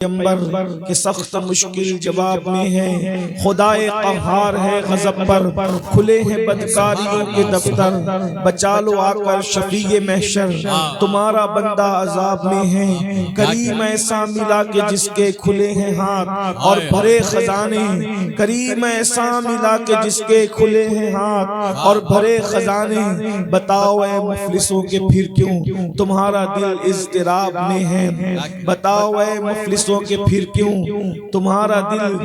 پیغمبر کے سخت مشکل جواب میں ہے، خدائے قہار ہے غضب پر، کھلے ہیں بدکاریوں کے دفتر، بچا لو آ کر شفیع محشر، تمہارا بندہ عذاب میں ہے۔ کریم ایسا ملا کہ جس کے کھلے ہیں ہاتھ اور بھرے خزانے، کریم ایسا ملا کہ جس کے کھلے ہیں ہاتھ اور بھرے خزانے، بتاؤ اے مفلسوں کے پھر کیوں تمہارا دل اضطراب میں ہے، بتاؤ اے مفلسوں کہ پھر کیوں تمہارا دل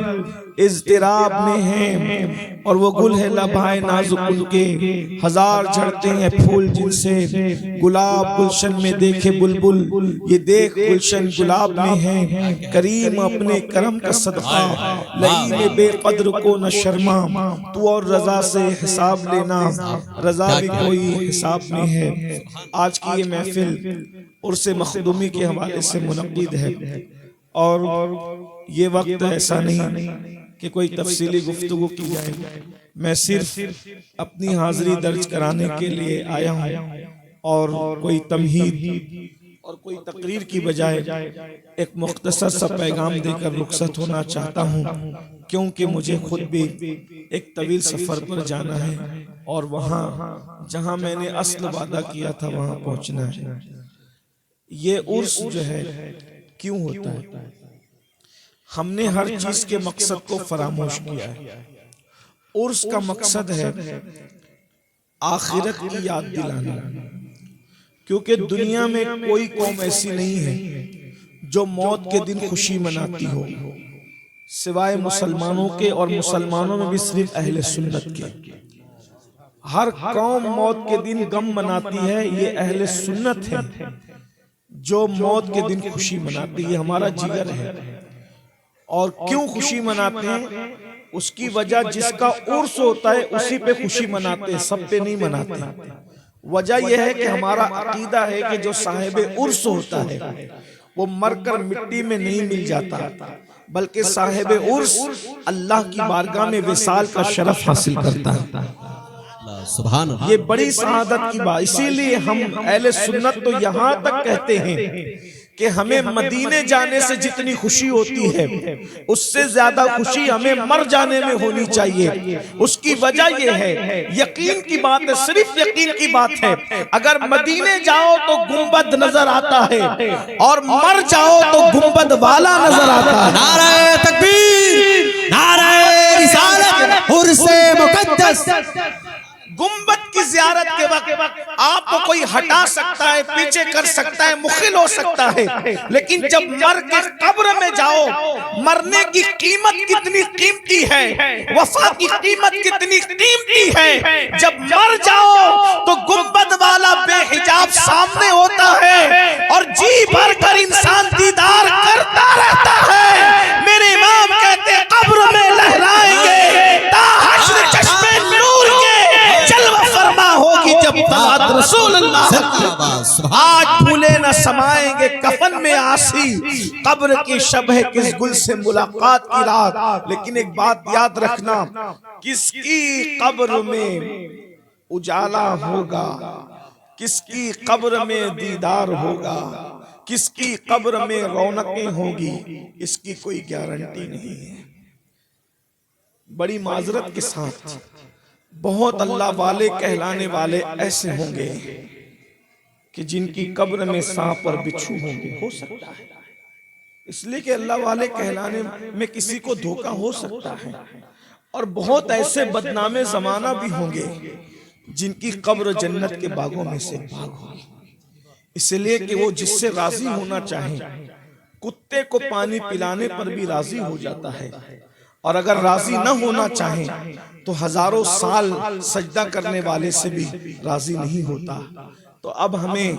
اضطراب میں ہے۔ اور وہ گل ہے لبھائے نازک ان کے، ہزار جھڑتے ہیں پھول جن سے، گلاب گلشن میں دیکھے بلبل، یہ دیکھ گلشن گلاب میں ہے۔ کریم اپنے کرم کا صدقہ لئی میں بے قدر کو نہ شرما، تو اور رضا سے حساب لینا، رضا بھی کوئی حساب میں ہے۔ آج کی یہ محفل عرس مخدومی کے حوالے سے منعقد ہے، اور یہ وقت ایسا نہیں کہ کوئی تفصیلی گفتگو کی جائے، میں صرف اپنی حاضری درج کرانے کے لیے آیا ہوں، اور کوئی تمہید اور کوئی تقریر کی بجائے ایک مختصر سا پیغام دے کر رخصت ہونا چاہتا ہوں، کیونکہ مجھے خود بھی ایک طویل سفر پر جانا ہے، اور وہاں جہاں میں نے اصل وعدہ کیا تھا وہاں پہنچنا ہے۔ یہ عرس جو ہے کیوں ہوتا ہے؟ ہم نے ہر چیز کے مقصد کو فراموش کیا ہے۔ عرس کا مقصد ہے آخرت کی یاد دلانا، کیونکہ دنیا میں کوئی قوم ایسی نہیں ہے جو موت کے دن خوشی مناتی ہو، سوائے مسلمانوں کے، اور مسلمانوں میں بھی صرف اہل سنت کے۔ ہر قوم موت کے دن غم مناتی ہے، یہ اہل سنت ہے جو موت کے دن خوشی مناتی ہے، ہمارا جگر ہے۔ اور کیوں خوشی مناتے ہیں؟ اس کی وجہ جس کا عرس ہوتا ہے اسی پہ خوشی مناتے ہیں، سب پہ نہیں مناتے۔ وجہ یہ ہے کہ ہمارا عقیدہ ہے کہ جو صاحب عرس ہوتا ہے وہ مر کر مٹی میں نہیں مل جاتا، بلکہ صاحب عرس اللہ کی بارگاہ میں وصال کا شرف حاصل کرتا ہے۔ سبحان اللہ، یہ بڑی سعادت کی بات، اسی لیے ہم اہل سنت تو یہاں تک کہتے ہیں کہ ہمیں مدینے جانے سے جتنی خوشی ہوتی ہے اس سے زیادہ خوشی ہمیں مر جانے میں ہونی چاہیے۔ اس کی وجہ یہ ہے، یقین کی بات ہے، صرف یقین کی بات ہے، اگر مدینے جاؤ تو گنبد نظر آتا ہے، اور مر جاؤ تو گنبد والا نظر آتا ہے۔ نعرہ تکبیر، نعرہ رسالت، عرس مقدس۔ گنبد کی زیارت کے وقت آپ کو کوئی ہٹا سکتا ہے، پیچھے کر سکتا ہے، مخل ہو سکتا ہے، لیکن جب مر کے قبر میں جاؤ، مرنے کی قیمت کتنی قیمتی ہے، وفا کی قیمت کتنی قیمتی ہے، جب مر جاؤ تو گنبد والا بے حجاب سامنے ہوتا ہے، اور جی بھر کر انسان دیدار کرتا رہتا ہے۔ میرے امام کہتے ہیں قبر میں لہرائیں گے تا حشر چشمے نور کے جلوہ فرما ہوگی جب طلعت رسول اللہ۔ آج پھولے نہ سمائیں گے کفن میں آسی، قبر کی شب ہے کس گل سے ملاقات کی رات۔ لیکن ایک بات یاد رکھنا، کس کی قبر میں اجالا ہوگا، کس کی قبر میں دیدار ہوگا، کس کی قبر میں رونقیں ہوگی، اس کی کوئی گارنٹی نہیں ہے۔ بڑی معذرت کے ساتھ بہت اللہ والے کہلانے والے ایسے ہوں گے کہ جن کی قبر میں سانپ اور بچھو ہوں گے، ہو سکتا ہے، اس لیے کہ اللہ والے کہلانے میں کسی کو دھوکہ ہو سکتا ہے۔ اور بہت ایسے بدنام زمانہ بھی ہوں گے جن کی قبر جنت کے باغوں میں سے باغ ہوگی، اس لیے کہ وہ جس سے راضی ہونا چاہیں، کتے کو پانی پلانے پر بھی راضی ہو جاتا ہے، اور اگر راضی نہ ہونا چاہیں تو ہزاروں سال سجدہ کرنے والے سے بھی راضی نہیں ہوتا۔ تو اب ہمیں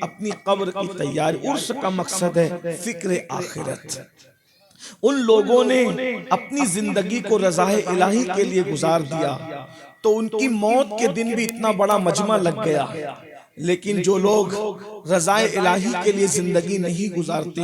اپنی قبر کی تیاری، عرس کا مقصد ہے فکر آخرت۔ ان لوگوں نے اپنی زندگی کو رضا الہی کے لیے گزار دیا، تو ان کی موت کے دن بھی اتنا بڑا مجمع لگ گیا لیکن جو لوگ رضائے الہی کے لیے زندگی نہیں گزارتے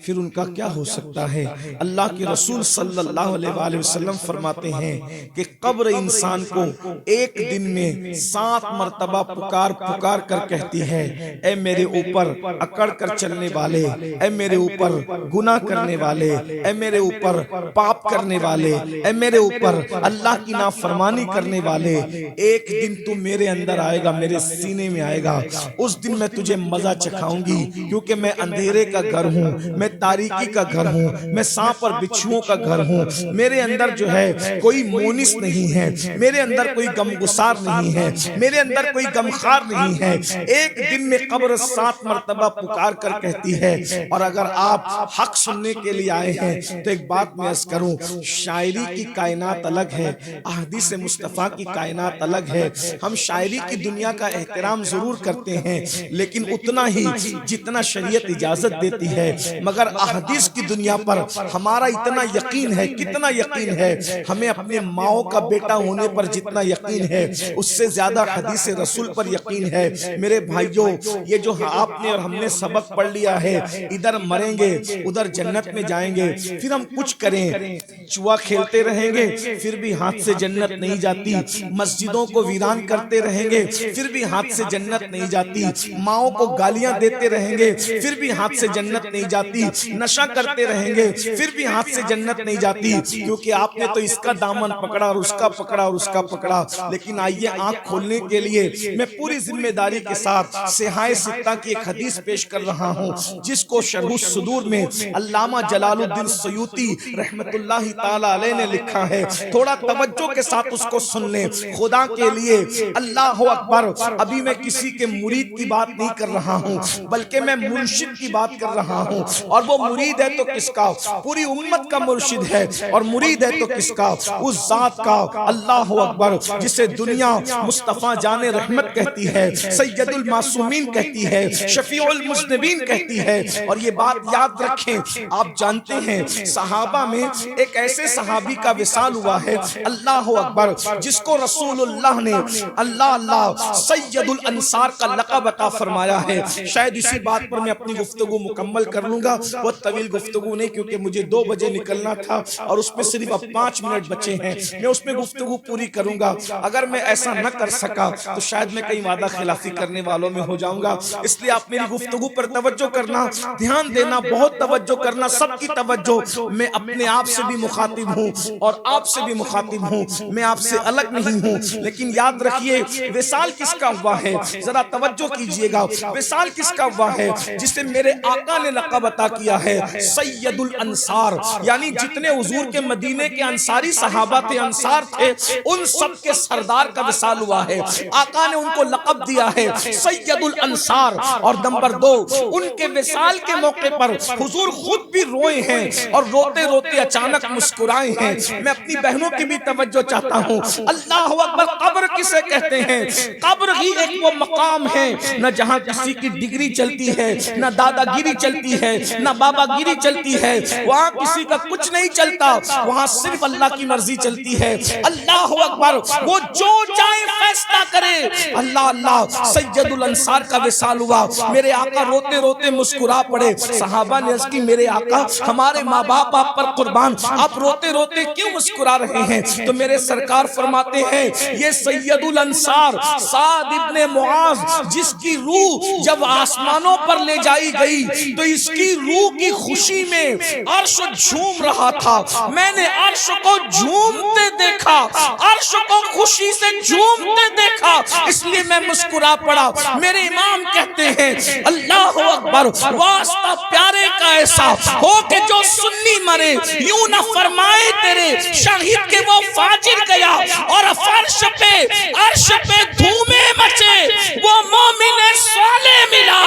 پھر ان کا کیا ہو سکتا ہے؟ اللہ کے رسول صلی اللہ علیہ وآلہ وسلم فرماتے ہیں کہ قبر انسان کو ایک دن میں 7 مرتبہ پکار پکار کر کہتی ہے، اے میرے اوپر اکڑ کر چلنے والے، اے میرے اوپر گناہ کرنے والے، اے میرے اوپر پاپ کرنے والے، اے میرے اوپر اللہ کی نافرمانی کرنے والے، ایک دن تو میرے اندر آئے گا، میرے سینے میں آئے گا، اس دن میں تجھے مزہ چکھاؤں گی، کیونکہ میں اندھیرے کا گھر ہوں، میں تاریکی کا گھر ہوں، میں سانپ اور بچھوؤں کا گھر ہوں، میرے اندر جو ہے کوئی مونس نہیں ہے، میرے اندر کوئی غمگسار نہیں ہے، میرے اندر کوئی غمخوار نہیں ہے۔ ایک دن میں قبر 7 مرتبہ پکار کر کہتی ہے۔ اور اگر آپ حق سننے کے لیے آئے ہیں تو ایک بات میں عرض کروں، شاعری کی کائنات الگ ہے، احادیث مصطفیٰ کی کائنات الگ ہے۔ ہم شاعری کی دنیا کا احترام ضرور کرتے ہیں لیکن اتنا ہی جتنا شریعت اجازت دیتی ہے، مگر احادیث کی دنیا پر ہمارا اتنا یقین ہے، کتنا یقین ہے، ہمیں اپنے ماؤں کا بیٹا ہونے پر جتنا یقین ہے اس سے زیادہ حدیث رسول پر یقین ہے۔ میرے بھائیوں، یہ جو آپ نے اور ہم نے سبق پڑھ لیا ہے، ادھر مریں گے ادھر جنت میں جائیں گے، پھر ہم کچھ کریں، جوا کھیلتے رہیں گے پھر بھی ہاتھ سے جنت نہیں جاتی، مسجدوں کو ویران کرتے رہیں گے پھر بھی ہاتھ سے جنت نہیں جاتی، ماؤں کو گالیاں دیتے رہیں گے پھر بھی ہاتھ سے جنت نہیں جاتی، نشہ کرتے رہیں گے پھر بھی ہاتھ سے جنت نہیں جاتی، کیونکہ آپ نے تو اس کا دامن پکڑا اور اس کا پکڑا اور اس کا پکڑا۔ لیکن آئیے آنکھ کھولنے کے لیے میں پوری ذمہ داری کے ساتھ صحاح ستہ کی ایک حدیث پیش کر رہا ہوں، جس کو شرح الصدور میں علامہ جلال الدین سیوطی رحمت اللہ تعالی علیہ نے لکھا ہے، تھوڑا توجہ کے ساتھ اس کو سن لیں خدا کے لیے۔ اللہ اکبر، ابھی میں کسی کے مرید کی بات نہیں کر رہا ہوں بلکہ میں مرشد کی بات کر رہا ہوں، اور وہ مرید ہے تو کس کا؟ پوری امت کا مرشد ہے، اور مرید ہے تو کس کا؟ اس ذات کا، اللہ اکبر، جسے دنیا مصطفیٰ جان رحمت کہتی ہے، سید المعصومین کہتی ہے، شفیع المذنبین کہتی ہے۔ اور یہ بات یاد رکھیں، آپ جانتے ہیں صحابہ میں ایک ایسے صحابی کا وصال ہوا ہے، اللہ اکبر، جس کو رسول اللہ نے اللہ سید الانصار کا لقب عطا فرمایا ہے۔ شاید اسی بات پر میں اپنی گفتگو مکمل کر لوں گا، بہت طویل گفتگو نہیں، کیونکہ مجھے 2 بجے نکلنا تھا اور اس میں صرف اب 5 منٹ بچے ہیں، میں اس میں گفتگو پوری کروں گا۔ اگر میں ایسا نہ کر سکا تو شاید میں کئی وعدہ خلافی کرنے والوں میں ہو جاؤں گا، اس لیے آپ میری گفتگو پر توجہ کرنا، دھیان دینا، بہت توجہ کرنا، سب کی توجہ۔ میں اپنے آپ سے بھی مخاطب ہوں اور آپ سے بھی مخاطب ہوں، میں آپ سے الگ نہیں ہوں، لیکن یاد رکھیے وصال کس کا ہوا ہے، ذرا توجہ کیجئے گا، وصال کس کا ہوا ہے؟ جسے میرے آقا نے لقب عطا کیا ہے سید الانصار، یعنی جتنے حضور کے مدینے کے انصاری صحابہ تھے، انصار تھے، ان سب کے سردار کا وصال ہوا ہے۔ آقا نے ان کو لقب دیا ہے سید الانصار۔ اور نمبر 2، ان کے وصال کے موقع پر حضور خود بھی روئے ہیں اور روتے روتے اچانک مسکرائے ہیں۔ میں اپنی بہنوں کی بھی توجہ چاہتا ہوں، اللہ اکبر، قبر کسے کہتے ہیں؟ قبر ہی ایک وہ مقام ہے نہ جہاں کسی کی ڈگری چلتی ہے، نہ دادا گیری چلتی ہے، نہ بابا گیری چلتی ہے، وہاں کسی کا کچھ نہیں چلتا، وہاں صرف اللہ کی مرضی چلتی ہے۔ اللہ اکبر، وہ جو چاہے فیصلہ کرے۔ اللہ سید الانصار کا وصال ہوا، میرے آقا روتے روتے مسکرا پڑے۔ صحابہ نے عرض کی، میرے آقا ہمارے ماں باپ آپ پر قربان، آپ روتے روتے کیوں مسکرا رہے ہیں؟ تو میرے سرکار فرماتے ہیں، یہ سید الانصار سعد ابن معاذ، جس کی روح جب آسمانوں پر لے جائی گئی تو اس کی روح کی خوشی میں عرش جھوم رہا تھا، میں نے عرش کو جھومتے دیکھا، عرش کو خوشی سے جھومتے دیکھا، اس لیے میں مسکرا پڑا۔ میرے امام کہتے ہیں، اللہ اکبر، واسطہ پیارے کا ایسا ہو کہ جو سنی مرے، یوں نہ فرمائے تیرے شہید کے وہ فاجر گیا، اور فرش پہ عرش پہ دھومیں مچے وہ مومن صالح ملا،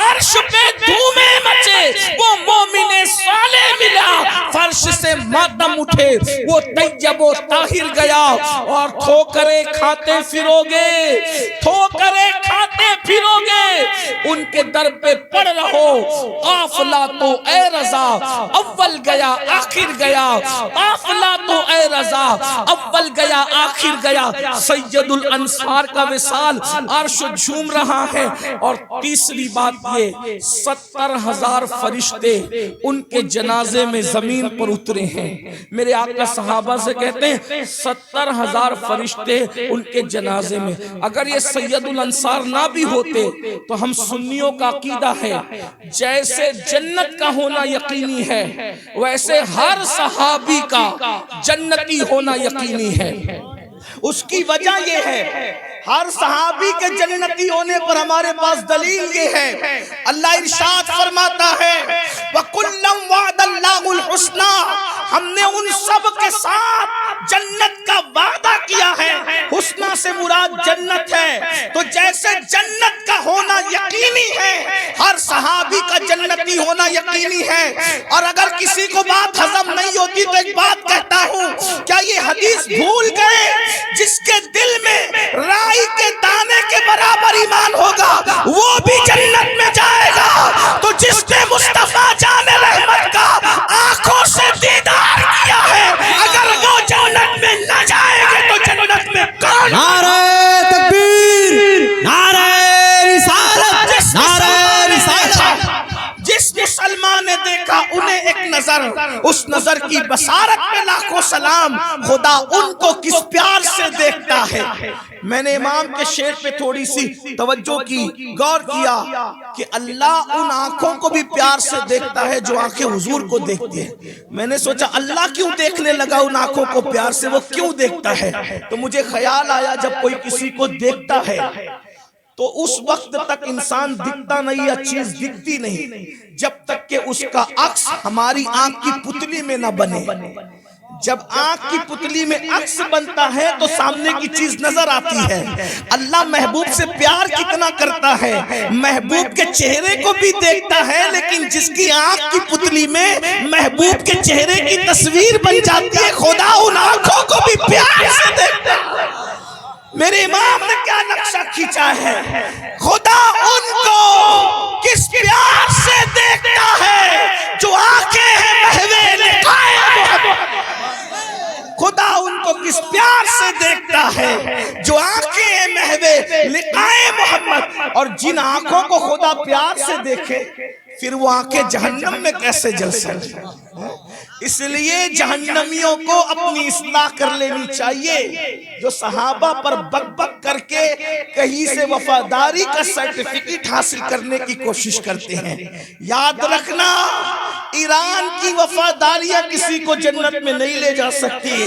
عرش پہ دھومیں مچے وہ مومن صالح ملا، فرش عرش سے ماتم اٹھے، وہ طیب و طاہر گیا، اور ٹھوکریں کھاتے پھروگے، ٹھوکریں کھاتے پھروگے، ان کے در پہ پڑ رہو، قافلہ تو اے رضا اول گیا آخر گیا، قافلہ تو اے رضا اول گیا آخر گیا۔ سید الانصار کا وصال، عرش جھوم رہا ہے۔ اور تیسری بات یہ، 70,000 فرشتے ان کے جنازے میں زمین پر اترے ہیں۔ میرے آقا صحابہ سے کہتے ہیں 70,000 فرشتے ان کے جنازے میں۔ اگر یہ سید الانصار نہ بھی ہوتے تو ہم سنیوں کا عقیدہ ہے جیسے جنت کا ہونا یقینی ہے ویسے ہر صحابی کا جنتی ہونا یقینی ہے۔ اس کی وجہ یہ ہے، ہر صحابی کے جنتی ہونے پر ہمارے پاس دلیل یہ ہے، اللہ ارشاد فرماتا ہے وَكُلًّا وَعَدَ اللَّهُ الْحُسْنَى، ہم نے ان سب کے ساتھ جنت کا وعدہ کیا ہے۔ حسنہ سے مراد جنت ہے، تو جیسے جنت کا ہونا یقینی ہے ہر صحابی کا جنتی ہونا یقینی ہے۔ اور اگر کسی کو بات ہضم نہیں ہوتی تو ایک بات کہتا ہوں، کیا یہ حدیث بھول گئے جس کے دل میں رائی کے دانے کے برابر ایمان ہوگا وہ بھی جنت میں جائے گا؟ تو جس نے مصطفیٰ جان رحمت کا آنکھوں سے دیدار کیا ہے، اگر وہ جنت میں نہ جائے گے تو جنت میں کون؟ نعرہ تکبیر، نعرہ رسالت، نعرہ رسالت۔ جس مسلمان نے دیکھا انہیں ایک نظر، اس نظر کی بصارت پہ لاکھوں سلام، خدا ان کو کس پیار سے دیکھتا ہے۔ میں نے امام کے شعر پہ تھوڑی سی توجہ کی، غور کیا کہ اللہ ان آنکھوں کو بھی پیار سے دیکھتا ہے جو آنکھیں حضور کو دیکھتی ہیں۔ میں نے سوچا اللہ کیوں دیکھنے لگا ان آنکھوں کو پیار سے، وہ کیوں دیکھتا ہے؟ تو مجھے خیال آیا جب کوئی کسی کو دیکھتا ہے تو اس وقت تک انسان دکھتا نہیں یا چیز دکھتی نہیں جب تک کہ اس کا عکس ہماری آنکھ کی پتلی میں نہ بنے۔ جب آنکھ کی پتلی میں عکس بنتا ہے تو سامنے کی چیز نظر آتی ہے۔ اللہ محبوب سے پیار کتنا کرتا ہے، محبوب کے چہرے کو بھی دیکھتا ہے، لیکن جس کی آنکھ کی پتلی میں محبوب کے چہرے کی تصویر بن جاتی ہے، خدا ان آنکھوں کو بھی پیار سے دیکھتا ہے۔ میرے امام نے کیا نقشہ کھینچا ہے، خدا ان کو کس پیار سے دیکھتا ہے جو آنکھیں ہیں محوے لقائے محبت۔ خدا ان کو کس پیار سے دیکھتا ہے جو آنکھیں ہیں محوے لقائے محمد۔ اور جن آنکھوں کو خدا پیار سے دیکھے پھر وہ آنکھیں جہنم میں کیسے جل سکتی؟ اس لیے جہنمیوں کو اپنی اصلاح کر لینی چاہیے، جو صحابہ پر بک بک کر کے کہیں سے وفاداری کا سرٹیفکیٹ حاصل کرنے کی کوشش کرتے ہیں۔ یاد رکھنا، ایران کی وفاداریاں کسی کو جنت میں نہیں لے جا سکتی۔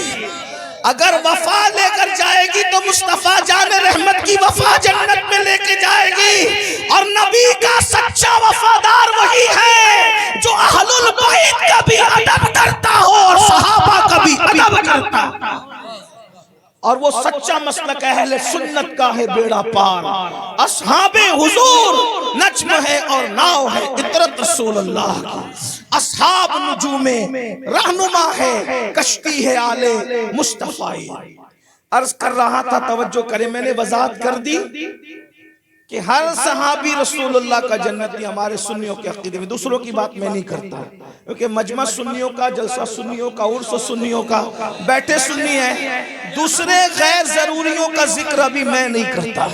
اگر وفا لے کر جائے گی تو مصطفیٰ جان رحمت کی وفا جنت میں لے کے جائے گی۔ اور نبی کا سچا وفادار وہی ہے جو اہل البیت کا بھی ادب کرتا ہو اور صحابہ کا بھی ادب کرتا ہو۔ اور وہ سچا مسلک اہل سنت کا ہے بیڑا پار، اصحاب حضور نجم ہے اور ناؤ ہے عطرت رسول اللہ کی، اصحاب نجوم رہنما ہے کشتی ہے آل مصطفیٰ۔ عرض کر رہا تھا، توجہ کریں، میں نے وضاحت کر دی کہ ہر صحابی رسول اللہ کا جنتی ہمارے سنیوں کے عقیدے میں، دوسروں کی بات میں نہیں کرتا، کیونکہ مجمع سنیوں کا، جلسہ سنیوں کا، عرس سنیوں کا، بیٹھے سنی ہیں، دوسرے غیر ضروریوں کا ذکر ابھی میں نہیں کرتا۔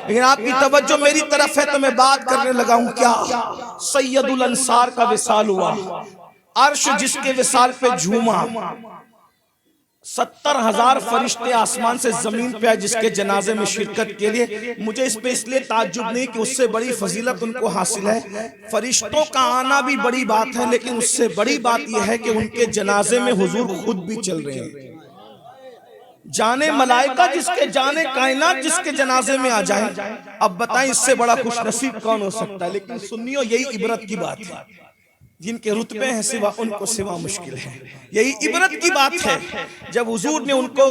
لیکن آپ کی توجہ میری طرف ہے تو میں بات کرنے لگا ہوں۔ کیا سید الانصار کا وصال ہوا، عرش جس کے وصال پہ جھوما، 70,000 فرشتے آسمان سے زمین پہ آئے جس کے جنازے میں شرکت کے لیے۔ مجھے اس پہ اس لیے تعجب نہیں کہ اس سے بڑی فضیلت ان کو حاصل ہے، فرشتوں کا آنا بھی بڑی بات ہے، لیکن اس سے بڑی بات یہ ہے کہ ان کے جنازے میں حضور خود بھی چل رہے ہیں۔ جانے ملائکہ جس کے، جانے کائنات جس کے جنازے میں آ جائیں، اب بتائیں اس سے بڑا خوش نصیب کون ہو سکتا ہے؟ لیکن سنیو یہی عبرت کی بات ہے، جن کے رتبے ہیں سوا ان کو سوا مشکل ہے. یہی عبرت کی بات ہے. جب حضور نے ان کو،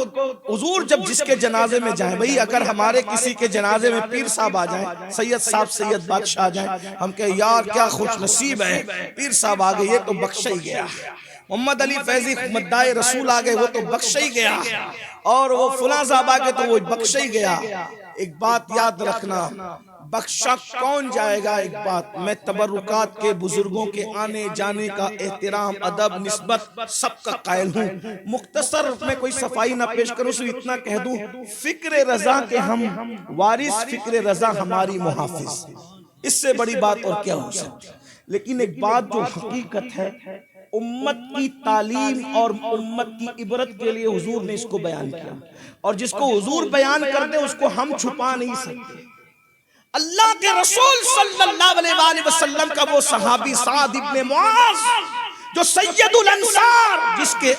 حضور جب جس کے جنازے میں جائیں، بھئی اگر ہمارے کسی کے جنازے میں پیر صاحب آ جائیں، سید صاحب، سید بادشاہ آ جائیں، ہم کہیں یار کیا خوش نصیب ہے، پیر صاحب آ گئے، یہ تو بخشا ہی گیا. محمد علی فیضی مدعائے رسول آ گئے، وہ تو بخشا ہی گیا. اور وہ فلاں صاحب آ گئے تو وہ بخشا ہی گیا. ایک بات یاد رکھنا، بخشا کون جائے گا؟ ایک بات، میں تبرکات کے بزرگوں کے آنے جانے کا احترام، ادب، نسبت سب کا قائل ہوں. مختصر میں کوئی صفائی نہ پیش کروں، صرف اتنا کہہ دوں، فکر رضا کے ہم وارث، فکر رضا ہماری محافظ. اس سے بڑی بات اور کیا ہو سکتی. لیکن ایک بات جو حقیقت ہے، امت کی تعلیم اور امت کی عبرت کے لیے حضور نے اس کو بیان کیا، اور جس کو حضور بیان کر دے اس کو ہم چھپا نہیں سکتے. اللہ کے رسول صلی اللہ علیہ وآلہ وسلم کا وہ صحابی سعد ابن معاذ جو سید الانصار، جس کے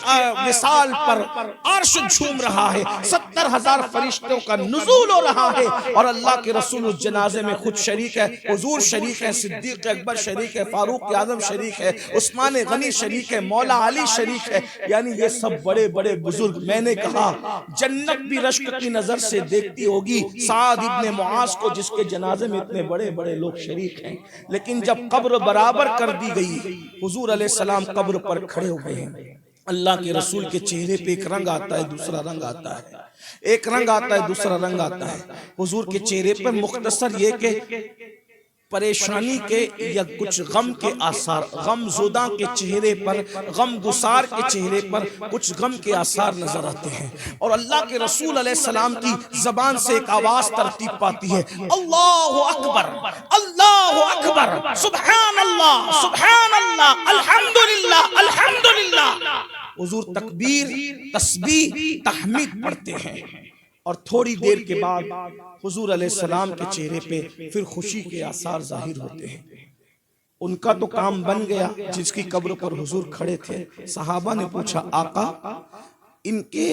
وصال پر عرش جھوم رہا ہے، 70,000 فرشتوں کا نزول ہو رہا ہے، اور اللہ کے رسول اس جنازے میں خود شریک ہے. حضور شریک ہے، صدیق اکبر شریک ہے، فاروق اعظم شریک ہے، عثمان غنی شریک ہے، مولا علی شریک ہے. یعنی یہ سب بڑے بڑے بزرگ. میں نے کہا جنت بھی رشک کی نظر سے دیکھتی ہوگی سعد ابن معاذ کو، جس کے جنازے میں اتنے بڑے بڑے لوگ شریک ہیں. لیکن جب قبر برابر کر دی گئی، حضور علیہ السلام قبر پر کھڑے ہو گئے ہیں. اللہ کے رسول کے چہرے پہ ایک رنگ آتا ہے، دوسرا رنگ آتا ہے، ایک رنگ آتا ہے، دوسرا رنگ آتا ہے. حضور کے چہرے پر مختصر یہ کہ پریشانی کے یا کچھ غم کے آثار، غم زدہ کے چہرے پر، غم گسار کے چہرے پر کچھ غم کے آثار نظر آتے ہیں. اور اللہ کے رسول علیہ السلام کی زبان سے ایک آواز ترتیب پاتی ہے، اللہ اکبر، اللہ اکبر، سبحان اللہ، سبحان اللہ، الحمدللہ، الحمدللہ. حضور تکبیر، تسبیح، تحمید پڑھتے ہیں. اور تھوڑی دیر کے بعد حضور علیہ السلام کے چہرے پہ پھر خوشی کے آثار ظاہر ہوتے ہیں. ان کا تو کام بن گیا. جس کی قبر پر حضور کھڑے تھے، صحابہ نے پوچھا آقا ان کے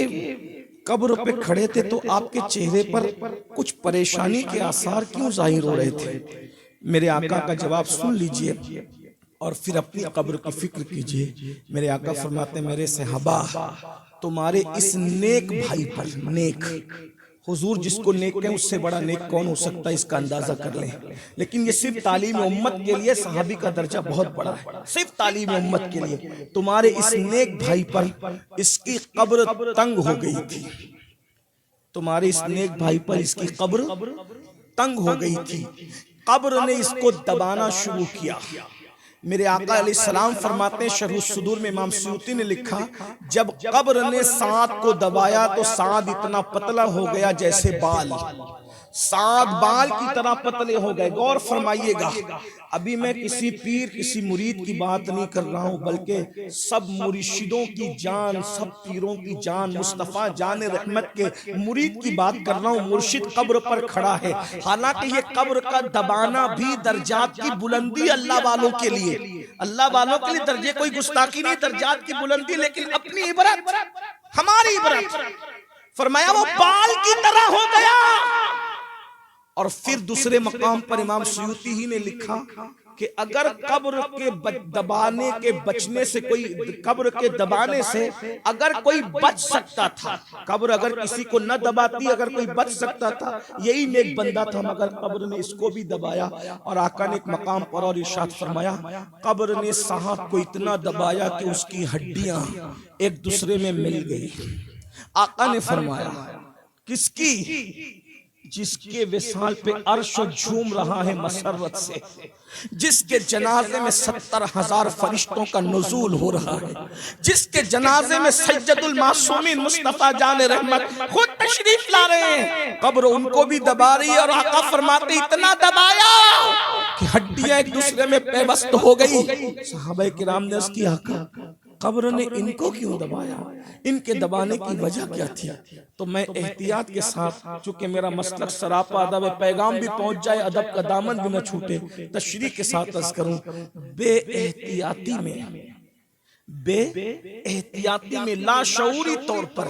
قبر پہ کھڑے تھے تو آپ کے چہرے پر کچھ پریشانی کے آثار کیوں ظاہر ہو رہے تھے؟ میرے آقا کا جواب سن لیجئے اور پھر اپنی قبر کی فکر کیجئے. میرے آقا فرماتے ہیں میرے صحابہ، تمہارے اس نیک بھائی پر، نیک، حضور جس کو نیک کہیں اس سے بڑا نیک کون ہو سکتا ہے، اس کا اندازہ کر لیں. لیکن یہ صرف تعلیم امت کے لیے صحابی کا درجہ بہت بڑا ہے، صرف تعلیم امت کے لیے. تمہارے اس نیک بھائی پر اس کی قبر تنگ ہو گئی تھی، تمہارے اس نیک بھائی پر اس کی قبر تنگ ہو گئی تھی. قبر نے اس کو دبانا شروع کیا. میرے آقا علیہ السلام فرماتے ہیں، شرح الصدور میں امام سیوطی نے لکھا، جب قبر نے سعد کو دبایا تو سعد اتنا پتلا ہو گیا جیسے بال. سعد بال کی طرح پتلے ہو گئے. غور فرمائیے گا، ابھی میں کسی پیر، کسی مرید کی بات نہیں کر رہا ہوں، بلکہ سب مرشدوں کی جان، سب پیروں کی جان، مصطفیٰ جان رحمت کے مرید کی بات کر رہا ہوں. مرشد قبر پر کھڑا ہے. حالانکہ یہ قبر کا دبانا بھی درجات کی بلندی اللہ والوں کے لیے، اللہ والوں کے لیے درجے کوئی گستاخی نہیں، درجات کی بلندی. لیکن اپنی عبرت، ہماری عبرت، فرمایا وہ بال کی طرح ہو گیا. اور پھر دوسرے مقام پر امام سیوطی ہی نے لکھا کہ اگر قبر کے دبانے کے بچنے سے کوئی، قبر کے دبانے سے اگر کوئی بچ سکتا تھا، قبر اگر کسی کو نہ دباتی، اگر کوئی بچ سکتا تھا، یہی نیک بندہ تھا، مگر قبر نے اس کو بھی دبایا. اور آقا نے ایک مقام پر اور ارشاد فرمایا، قبر نے صاحب کو اتنا دبایا کہ اس کی ہڈیاں ایک دوسرے میں مل گئی. آقا نے فرمایا کس کی؟ جس کے وصال پہ عرش جھوم رہا ہے مسرت سے، جس کے جنازے میں 70,000 فرشتوں کا نزول ہو رہا ہے، جس کے جنازے میں سید المعصومین مصطفیٰ جان رحمت خود تشریف لا رہے ہیں. قبر ان کو بھی دبا رہی ہے. اور آقا فرماتے اتنا دبایا کہ ہڈیاں ایک دوسرے میں پیوست ہو گئی. صحابہ کرام نے اس کی آقا قبر نے ان کو کیوں دبایا، ان کے دبانے کی وجہ کیا تھی؟ تو میں احتیاط کے ساتھ، چونکہ میرا مسلک سراپا ادب ہے، پیغام بھی پہنچ جائے، ادب کا دامن بھی نہ چھوٹے، تشریح کے ساتھ عرض کروں، بے احتیاطی میں، بے احتیاطی میں لاشعوری طور پر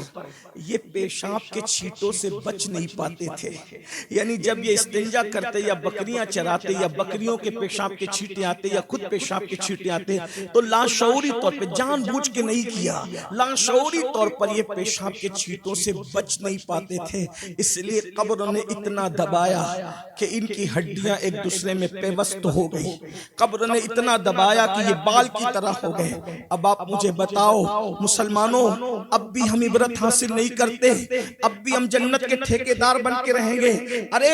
یہ پیشاب کے چھینٹوں سے بچ نہیں پاتے تھے. یعنی جب یہ استنجا کرتے یا بکریاں چراتے یا بکریوں کے پیشاب کے چھینٹے آتے یا خود پیشاب کے چھینٹے آتے تو لاشعوری طور پہ، جان بوجھ کے نہیں کیا، لاشعوری طور پر یہ پیشاب کے چھینٹوں سے بچ نہیں پاتے تھے. اس لیے قبر نے اتنا دبایا کہ ان کی ہڈیاں ایک دوسرے میں پیوست ہو گئی. قبر نے اتنا دبایا کہ یہ بال کی طرح ہو گئے. اب آپ مجھے بتاؤ مسلمانوں، اب بھی ہم عبرت حاصل نہیں کرتے؟ اب بھی ہم جنت کے ٹھیکیدار بن کے رہیں گے؟ ارے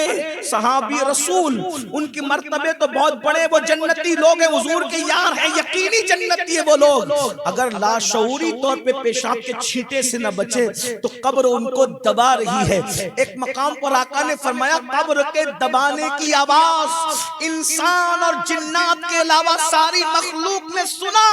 صحابی رسول، ان کی مرتبے تو بہت بڑے، وہ جنتی لوگ ہیں، حضور کے یار ہیں، یقینی جنتی ہے وہ لوگ. اگر لاشعوری طور پہ پیشاب کے چھینٹے سے نہ بچے تو قبر ان کو دبا رہی ہے. ایک مقام پر آقا نے فرمایا قبر کے دبانے کی آواز انسان اور جنات کے علاوہ ساری مخلوق نے سنا.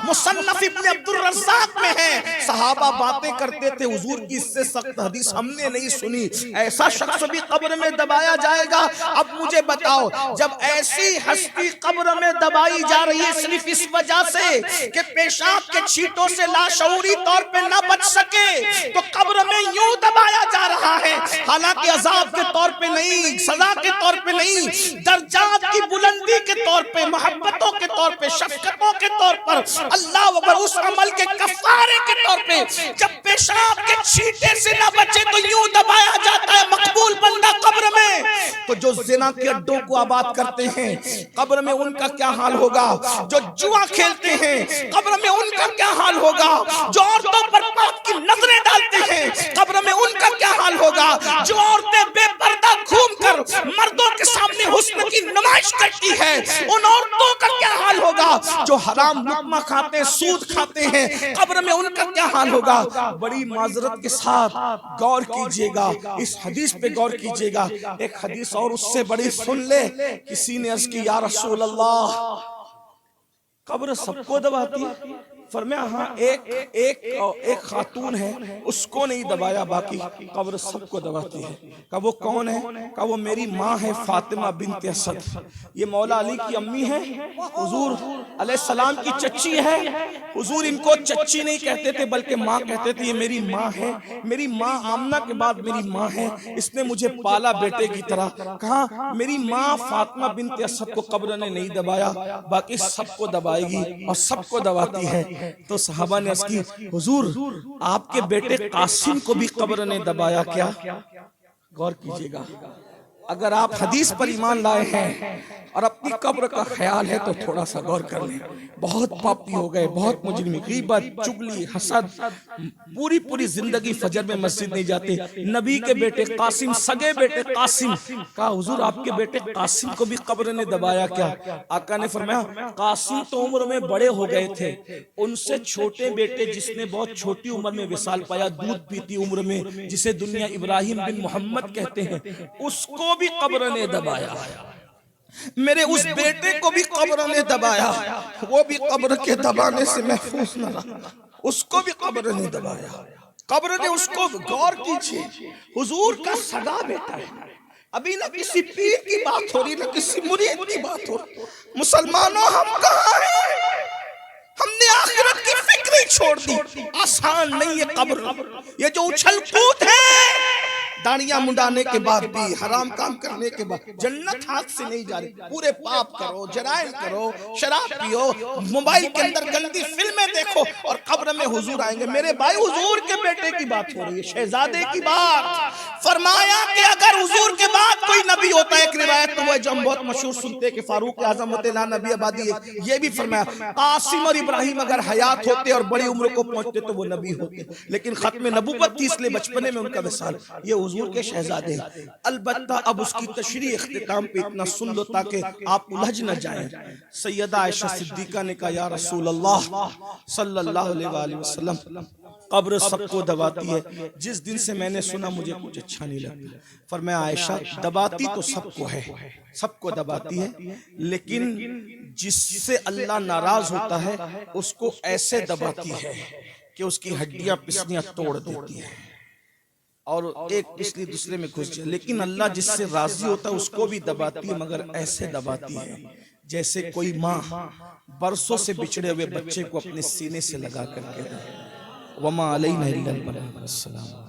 مصنف ابن عبد الرزاق میں ہے. صحابہ باتیں کرتے تھے حضور کی اس سے سخت حدیث ہم نے نہیں سنی. ایسا شخص بھی قبر میں دبایا جائے گا. اب مجھے بتاؤ، جب ایسی ہستی قبر میں دبائی جا رہی ہے صرف اس وجہ سے کہ پیشاب کے چھینٹوں سے لاشعوری طور پہ نہ بچ سکے تو قبر میں یوں دبایا جا رہا ہے، حالانکہ عذاب کے طور پہ نہیں، سزا کے طور پہ نہیں، درجات کی بلندی کے طور پہ، محبتوں کے طور پہ، شفقتوں کے طور پر، اللہ اکبر، اس عمل کے کفارے کے طور پہ. جب پیشاب کے چھینٹے سے نہ بچے تو یوں دبایا جاتا ہے مقبول بندہ قبر میں. تو جو زنا کے اڈوں کو آباد کرتے ہیں قبر میں ان کا کیا حال ہوگا؟ جو جوا کھیلتے ہیں قبر میں ان کا کیا حال ہوگا؟ جو عورتوں پر پاک کی نظریں ڈالتے ہیں قبر میں ان کا کیا حال ہوگا؟ جو عورتیں بے پردہ گھوم کر مردوں کے سامنے حسن کی نمائش کرتی ہے ان عورتوں کا کیا حال ہوگا؟ جو حرام لقمہ کھاتے ہیں، سود کھاتے ہیں قبر میں ان کا کیا حال ہوگا؟ بڑی معذرت کے ساتھ غور کیجئے گا، اس حدیث پہ غور کیجئے گا. ایک حدیث اور اس سے بڑی سن لے. کسی نے عرض کی یا رسول اللہ قبر سب کو دباتی ہے؟ فرمایا ہاں ایک خاتون ہے اس کو نہیں دبایا، باقی قبر سب کو دباتی ہے. کہا وہ کون ہے؟ کہا وہ میری ماں ہے فاطمہ بنت اسد. یہ مولا علی کی امی ہے، حضور علیہ السلام کی چچی ہے. حضور ان کو چچی نہیں کہتے تھے بلکہ ماں کہتے تھے. یہ میری ماں ہے، میری ماں آمنہ کے بعد میری ماں ہے، اس نے مجھے پالا بیٹے کی طرح. کہا میری ماں فاطمہ بنت اسد کو قبر نے نہیں دبایا، باقی سب کو دبائے گی اور سب کو دباتی ہے. تو صحابہ نے عرض کی حضور آپ کے بیٹے قاسم کو بھی قبر نے دبایا کیا؟ غور کیجئے گا. اگر آپ حدیث پر ایمان لائے ہیں اور اپنی قبر کا خیال ہے تو تھوڑا سا غور کر لیں. بہت پاپی ہو گئے، بہت مجرمی، غیبت، چغلی، حسد، پوری زندگی فجر میں مسجد نہیں جاتے. نبی کے بیٹے قاسم، سگے بیٹے قاسم. کہا حضور آپ کے بیٹے قاسم کو بھی قبر نے دبایا کیا؟ آقا نے فرمایا قاسم تو عمر میں بڑے ہو گئے تھے، ان سے چھوٹے بیٹے جس نے بہت چھوٹی عمر میں وصال پایا، دودھ پیتی عمر میں، جسے دنیا ابراہیم بن محمد کہتے ہیں، اس کو بھی قبر نے دبایا. میرے اس بیٹے کو بھی قبر نے دبایا، وہ بھی قبر کے دبانے سے محفوظ نہ رہا، اس کو بھی قبر نے دبایا. قبر نے اس کو، غور کیجئے، حضور کا سگا بیٹا ہے. ابھی نہ کسی پیر کی بات ہو رہی نہ کسی مرید کی بات ہو رہی. مسلمانوں ہم کہاں ہیں؟ ہم نے آخرت کی فکر ہی چھوڑ دی. آسان نہیں ہے قبر. یہ جو اچھل کود ہے داڑیاں منڈانے کے بعد بھی، حرام کام کرنے کے بعد، جنت ہاتھ سے نہیں جا رہی. پورے پاپ کرو، جرائم کرو، شراب پیو، موبائل کے اندر گندی فلمیں دیکھو اور قبر میں حضور آئیں گے. میرے بھائی حضور کے بیٹے کی بات ہو رہی ہے، شہزادے کی بات. فرمایا کہ اگر حضور کے بعد کوئی نبی ہوتا ہے، ایک روایت تو وہ جو ہم بہت مشہور سنتے ہیں کہ فاروق اعظم ہوتے لا نبی آبادی ہے، یہ بھی فرمایا قاسم اور ابراہیم اگر حیات ہوتے اور بڑی عمر کو پہنچتے تو وہ نبی ہوتے، لیکن ختم نبوت تھی اس لیے بچپنے میں ان کا وصال. یہ حضور کے شہزادے ہیں. البتہ اب اس کی تشریح اختتام پہ اتنا سن لو تاکہ آپ الجھ نہ جائیں. سیدہ عائشہ صدیقہ نے کہا یا رسول اللہ صلی اللہ علیہ وآلہ وسلم قبر سب کو دباتی ہے. جس دن سے میں نے سنا مجھے کچھ اچھا نہیں لگتا. فرمایا عائشہ دباتی تو سب کو ہے، سب کو دباتی ہے، لیکن جس سے اللہ ناراض ہوتا ہے اس کو ایسے دباتی ہے کہ اس کی ہڈیاں پسلیاں توڑ دیتی ہے اور ایک پسلی دوسرے میں گھس جائے. لیکن اللہ جس سے راضی ہوتا ہے اس کو بھی دباتی ہے، مگر ایسے دباتی ہے جیسے کوئی ماں برسوں سے بچھڑے ہوئے بچے کو اپنے سینے سے لگا کر کے وما علینا الا البلاغ. السلام.